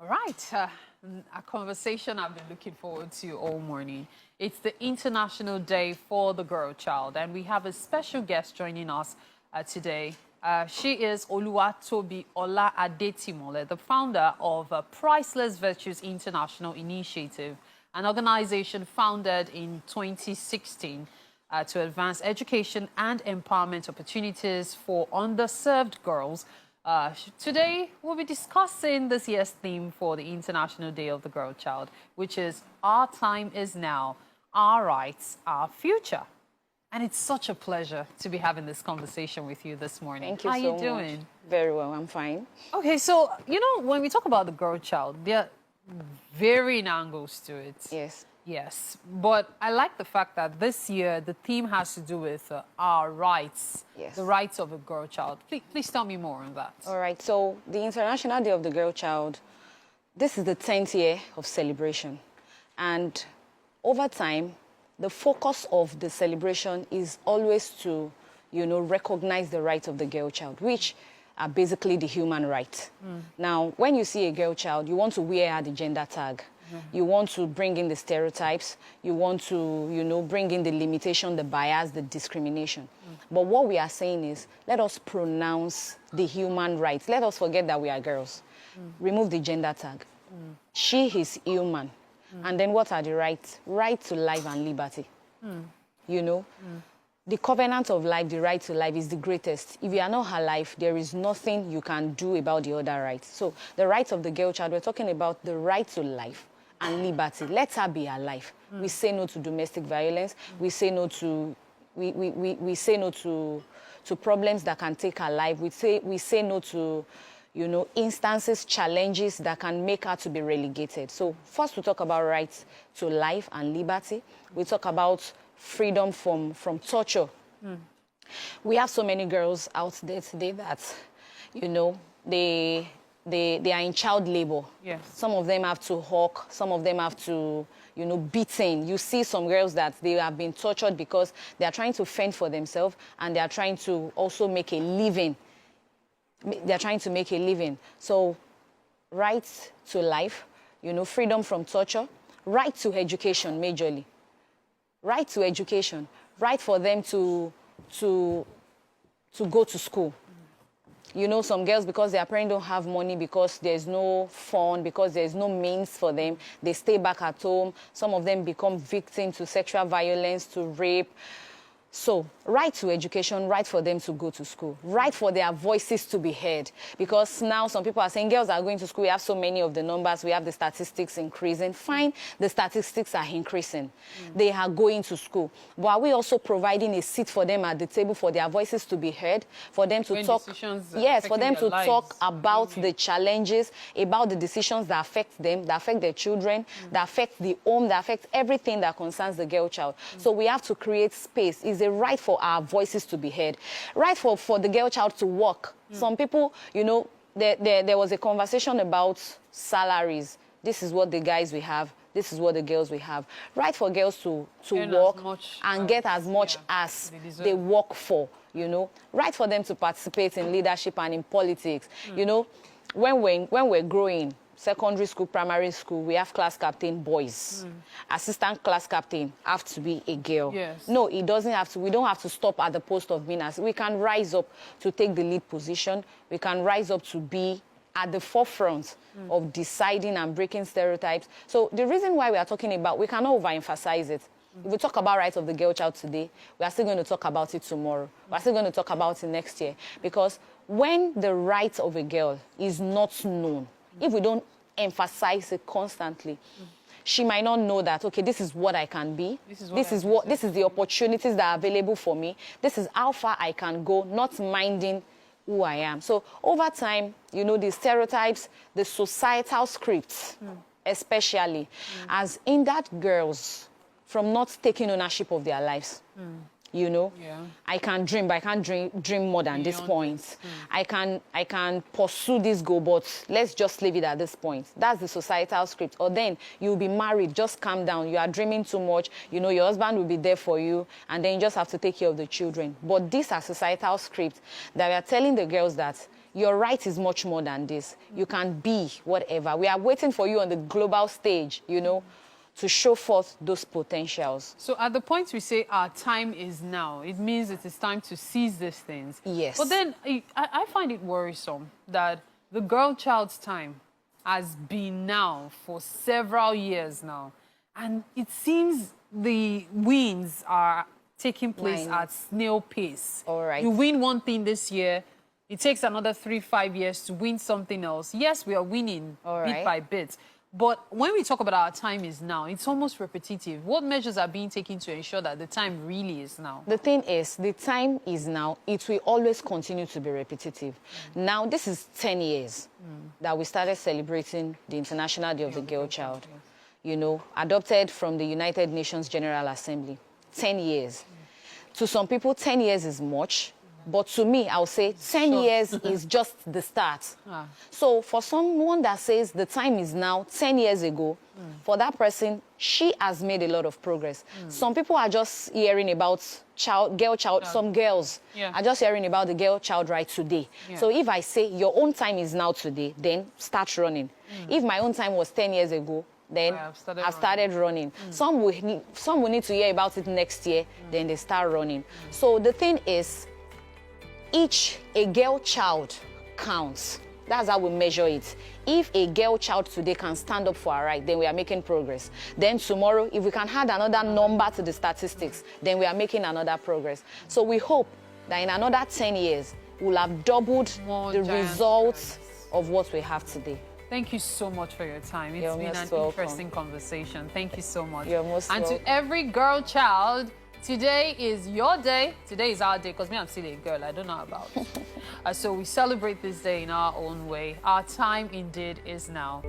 All right, a conversation I've been looking forward to all morning. It's the International Day for the Girl Child, and we have a special guest joining us today. She is Oluwatobi Ola Adetimole, the founder of Priceless Virtues International Initiative, an organization founded in 2016 to advance education and empowerment opportunities for underserved girls. Today, we'll be discussing this year's theme for the International Day of the Girl Child, which is Our Time is Now, Our Rights, Our Future. And it's such a pleasure to be having this conversation with you this morning. Thank you How so are you doing? much. Very well, I'm fine. Okay, so, you know, when we talk about the girl child, there are varying angles to it. Yes. Yes, but I like the fact that this year the theme has to do with our rights, Yes. the rights of a girl child. Please tell me more on that. All right, so the International Day of the Girl Child, this is the 10th year of celebration. And over time, the focus of the celebration is always to, recognize the rights of the girl child, which are basically the human right. Now, when you see a girl child, you want to wear her the gender tag. You want to bring in the stereotypes. You want to, bring in the limitation, the bias, the discrimination. But what we are saying is, let us pronounce the human rights. Let us forget that we are girls. Remove the gender tag. She is human. And then what are the rights? Right to life and liberty. The covenant of life, the right to life, is the greatest. If you are not alive, there is nothing you can do about the other rights. So the rights of the girl child, we're talking about the right to life and liberty. Let her be alive. We say no to domestic violence. We say no to we say no to problems that can take her life. We say no to instances, challenges that can make her to be relegated. So first we talk about rights to life and liberty. We talk about freedom from torture. We have so many girls out there today that, they are in child labor. Yes. Some of them have to hawk. Some of them have to, beaten. You see some girls that they have been tortured because they are trying to fend for themselves and they are trying to also make a living. They're trying to make a living. So, rights to life, freedom from torture, right to education majorly. Right to education, right for them to go to school. Some girls, because their parents don't have money, because there's no fund, because there's no means for them, they stay back at home. Some of them become victims to sexual violence, to rape. So, right to education, right for them to go to school, right for their voices to be heard. Because now some people are saying girls are going to school, we have so many of the numbers, we have the statistics increasing. Fine, the statistics are increasing. They are going to school. But are we also providing a seat for them at the table for their voices to be heard, for them to talk? Yes, for them to talk about the challenges, about the decisions that affect them, that affect their children, that affect the home, that affect everything that concerns the girl child. So we have to create space. It's a right for our voices to be heard, right for the girl child to work. Some people, there was a conversation about salaries. This is what the guys we have. This is what the girls we have. Right for girls to work and get as much as they work for, Right for them to participate in leadership and in politics. When we're growing, secondary school, primary school, we have class captain boys. Assistant class captain have to be a girl. Yes. No, it doesn't have to. We don't have to stop at the post of being as. We can rise up to take the lead position. We can rise up to be at the forefront of deciding and breaking stereotypes. So the reason why we are talking about, we cannot overemphasize it. If we talk about rights of the girl child today, we are still going to talk about it tomorrow. We are still going to talk about it next year. Because when the rights of a girl is not known, if we don't emphasize it constantly, she might not know that, okay, this is what I can be. This is the opportunities that are available for me. This is how far I can go, not minding who I am. So over time, the stereotypes, the societal scripts, especially, has hindered girls from not taking ownership of their lives. I can dream, but I can't dream more than this point. I can pursue this goal, but let's just leave it at this point. That's the societal script. Or then you'll be married, just calm down. You are dreaming too much. Your husband will be there for you, and then you just have to take care of the children. But these are societal scripts that we are telling the girls that your right is much more than this. You can be whatever. We are waiting for you on the global stage, you know, to show forth those potentials. So at the point we say our time is now, it means it is time to seize these things. Yes. But then I find it worrisome that the girl child's time has been now for several years now. And it seems the wins are taking place at snail pace. All right. You win one thing this year, it takes another 3-5 years to win something else. Yes, we are winning bit by bit. But when we talk about our time is now, it's almost repetitive. What measures are being taken to ensure that the time really is now? The thing is, the time is now. It will always continue to be repetitive. Now, this is 10 years that we started celebrating the International Day of the Girl Child. You know, adopted from the United Nations General Assembly. 10 years. To some people, 10 years is much. But to me, I'll say 10 years is just the start. So for someone that says the time is now, 10 years ago, for that person, she has made a lot of progress. Some people are just hearing about girl child. Some girls are just hearing about the girl child right today. So if I say your own time is now today, then start running. If my own time was 10 years ago, then I've started running. Some will need to hear about it next year, then they start running. So the thing is, a girl child counts. That's how we measure it. If a girl child today can stand up for her right, then we are making progress. Then tomorrow, if we can add another number to the statistics, then we are making another progress. So we hope that in another 10 years, we'll have doubled the results of what we have today. Thank you so much for your time. It's been an interesting conversation. Thank you so much. You're most welcome. To every girl child, today is your day. Today is our day, because me, I'm still a girl. I don't know about it. So we celebrate this day in our own way. Our time indeed is now.